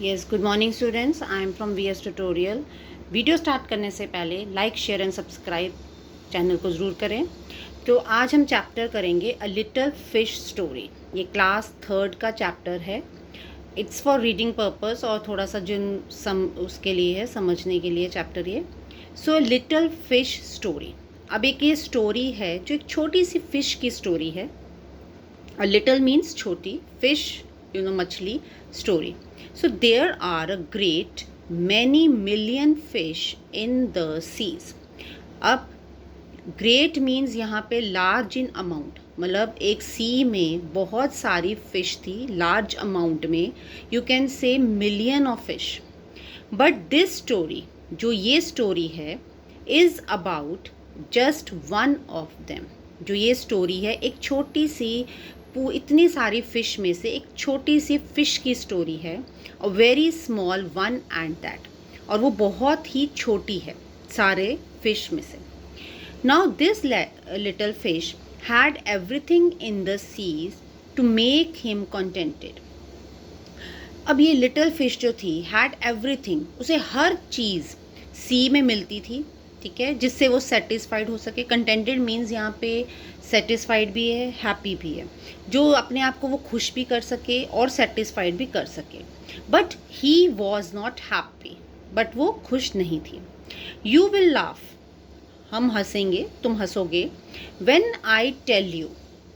Yes, good morning students. I am from VS tutorial. Video start करने से पहले like, share and subscribe channel को ज़रूर करें। तो आज हम चैप्टर करेंगे अ लिटिल फिश स्टोरी। ये क्लास 3 का चैप्टर है। इट्स फॉर रीडिंग पर्पस और थोड़ा सा उसके लिए है, समझने के लिए चैप्टर ये। So little fish story. अब एक ये स्टोरी है जो एक छोटी सी फिश की स्टोरी है। A little means छोटी, fish, मछली, story. So there are a great many million fish in the seas. अब great means यहाँ पे large in amount, मतलब एक sea में बहुत सारी fish थी, large amount में, you can say million of fish. But this story, जो ये story है, is about just one of them. जो ये स्टोरी है एक छोटी सी इतनी सारी फ़िश में से एक छोटी सी फ़िश की स्टोरी है। A very small one and that, और वो बहुत ही छोटी है सारे फ़िश में से। Now this little fish had everything in the seas to make him contented. अब ये लिटिल फिश जो थी हैड एवरीथिंग, उसे हर चीज़ सी में मिलती थी, ठीक है, जिससे वो सेटिस्फाइड हो सके। कंटेंटेड मीन्स यहाँ पे सेटिस्फाइड भी है, हैप्पी भी है, जो अपने आप को वो खुश भी कर सके और सेटिस्फाइड भी कर सके। But he was not happy, but वो खुश नहीं थी। यू विल लाफ, हम हंसेंगे, तुम हंसोगे। वेन आई टेल यू,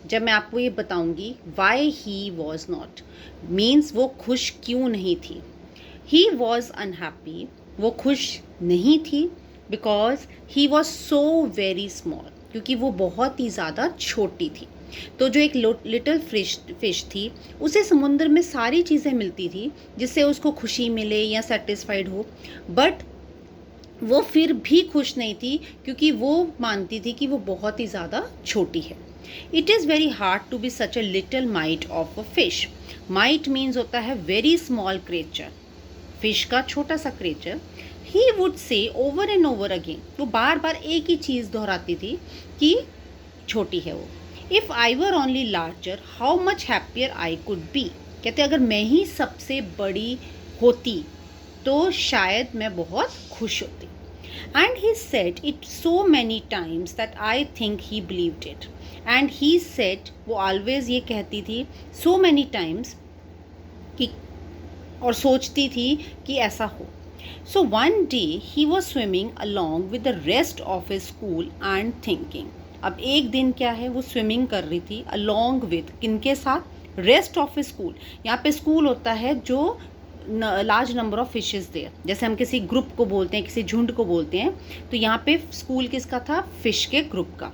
जब मैं आपको ये बताऊंगी why he was not, means वो खुश क्यों नहीं थी। ही वॉज अनहैप्पी, वो खुश नहीं थी, because he was so very small, क्योंकि वो बहुत ही ज़्यादा छोटी थी। तो जो एक लिटिल फिश थी, उसे समुद्र में सारी चीज़ें मिलती थी जिससे उसको खुशी मिले या सेटिस्फाइड हो, बट वो फिर भी खुश नहीं थी क्योंकि वो मानती थी कि वो बहुत ही ज़्यादा छोटी है। It is very hard to be such a little mite of a fish. Mite means होता है वेरी स्मॉल क्रिएचर, फिश का छोटा सा creature. He would say over and over again, वो बार बार एक ही चीज़ दोहराती थी कि छोटी है वो। If I were only larger how much happier I could be, कहते अगर मैं ही सबसे बड़ी होती तो शायद मैं बहुत खुश होती। And he said it so many times that I think he believed it. And he said, वो ऑलवेज ये कहती थी सो मैनी टाइम्स, कि और सोचती थी कि ऐसा हो। So one day he was swimming along with the rest of his school and thinking. अब एक दिन क्या है, वो स्विमिंग कर रही थी along with किनके साथ, रेस्ट ऑफ स्कूल। यहाँ पे स्कूल होता है जो large number of fishes there, जैसे हम किसी ग्रुप को बोलते हैं, किसी झुंड को बोलते हैं, तो यहाँ पे स्कूल किसका था, फिश के ग्रुप का।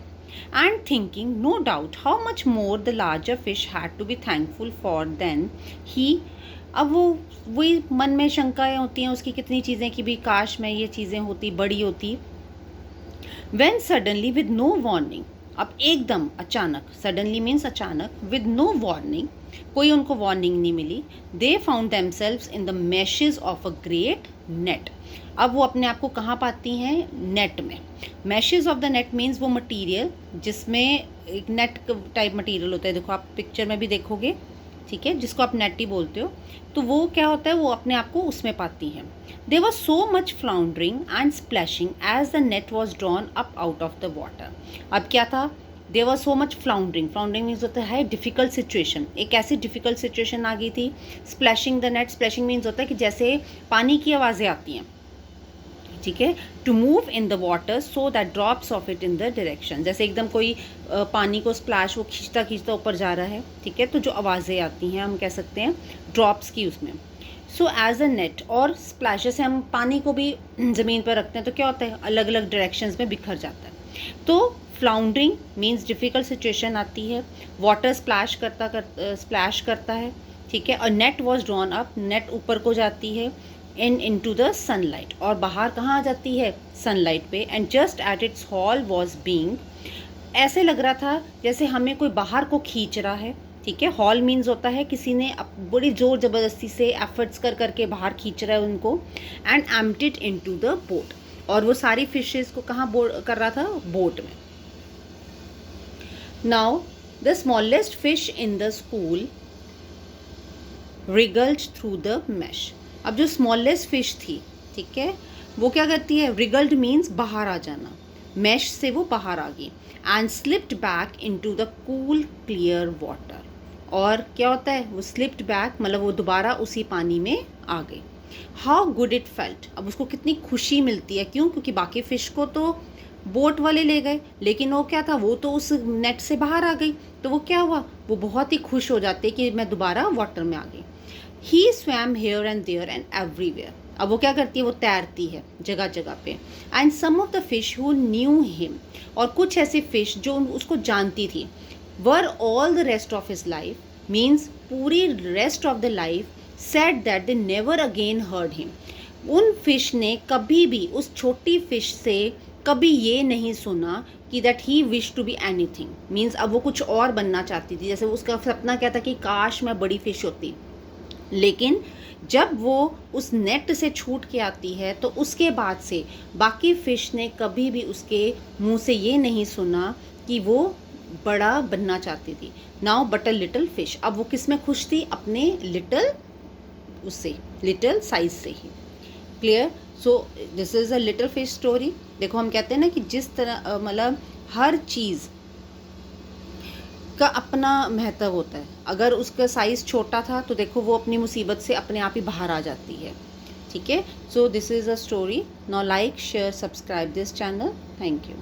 And thinking no doubt how much more the larger fish had to be thankful for than he. अब वो वही मन में शंकाएं होती हैं उसकी कितनी चीज़ें कि भी काश मैं ये चीज़ें होती, बड़ी होती। When suddenly with no warning, अब एकदम अचानक, सडनली मीन्स अचानक, विद नो वार्निंग, कोई उनको वार्निंग नहीं मिली। They found themselves in the meshes of a great net. अब वो अपने आप को कहाँ पाती हैं, नेट में। Meshes of the net means वो मटीरियल जिसमें एक नेट टाइप मटीरियल होता है, देखो आप पिक्चर में भी देखोगे, ठीक है, जिसको आप नेट ही बोलते हो, तो वो क्या होता है, वो अपने आप को उसमें पाती हैं। There was so much floundering and splashing as the net was drawn up out of the water. अब क्या था, there was so much floundering, floundering means होता है डिफ़िकल्ट सिचुएशन, एक ऐसी डिफ़िकल्ट सिचुएशन आ गई थी। Splashing the net, splashing means होता है कि जैसे पानी की आवाज़ें आती हैं, ठीक है। To move in the water so that drops of it in the direction, जैसे एकदम कोई पानी को स्प्लैश वो खींचता खींचता ऊपर जा रहा है, ठीक है, तो जो आवाज़ें आती हैं हम कह सकते हैं ड्रॉप्स की उसमें। सो एज अ नेट, और स्प्लैशेस से हम पानी को भी ज़मीन पर रखते हैं तो क्या होता है, अलग अलग डायरेक्शंस में बिखर जाता है। तो फ्लाउंडरिंग मीन्स डिफ़िकल्ट सिचुएशन आती है, वाटर स्प्लैश करता है, ठीक है, और net was drawn up, net ऊपर को जाती है, इनटू द सनलाइट, और बाहर कहाँ आ जाती है, सनलाइट पे। And just at its hall was being, ऐसे लग रहा था जैसे हमें कोई बाहर को खींच रहा है, ठीक है। हॉल मीन्स होता है किसी ने बड़ी ज़ोर ज़बरदस्ती से एफर्ट्स कर करके बाहर खींच रहा है उनको। एंड एम्प्टिड इनटू द बोट, और वो सारी फिशेस को कहाँ कर रहा था, बोट में। Now the smallest fish in the school wriggled through the mesh. अब जो स्मॉलेस्ट फिश थी, ठीक है, वो क्या करती है, रिगल्ड मीन्स बाहर आ जाना, मैश से वो बाहर आ गई, and slipped back into the cool clear water. और क्या होता है, वो स्लिप्ड बैक मतलब वो दोबारा उसी पानी में आ गई। हाउ गुड इट फेल्ट, अब उसको कितनी खुशी मिलती है, क्यों, क्योंकि बाकी फ़िश को तो बोट वाले ले गए, लेकिन वो क्या था, वो तो उस नेट से बाहर आ गई, तो वो क्या हुआ, वो बहुत ही खुश हो जाते कि मैं दोबारा वाटर में आ गई। He swam here and there and everywhere, अब वो क्या करती है, वो तैरती है जगह जगह पे। And some of the fish who knew him, और कुछ ऐसे फिश जो उसको जानती थी, were all the rest of his life means पूरी rest of the life, said that they never again heard him, उन फिश ने कभी भी उस छोटी फिश से कभी ये नहीं सुना कि that he wish to be anything, means अब वो कुछ और बनना चाहती थी, जैसे उसका सपना क्या था कि काश मैं बड़ी फिश होती। लेकिन जब वो उस नेट से छूट के आती है तो उसके बाद से बाकी फ़िश ने कभी भी उसके मुंह से ये नहीं सुना कि वो बड़ा बनना चाहती थी। Now but a little fish, अब वो किस में खुश थी, अपने लिटिल, उससे लिटिल साइज से ही। Clear. So this is a little fish story. देखो हम कहते हैं ना कि जिस तरह मतलब हर चीज़ का अपना महत्व होता है, अगर उसका साइज़ छोटा था तो देखो वो अपनी मुसीबत से अपने आप ही बाहर आ जाती है, ठीक है। सो this is a story. Now like share subscribe this channel. Thank you.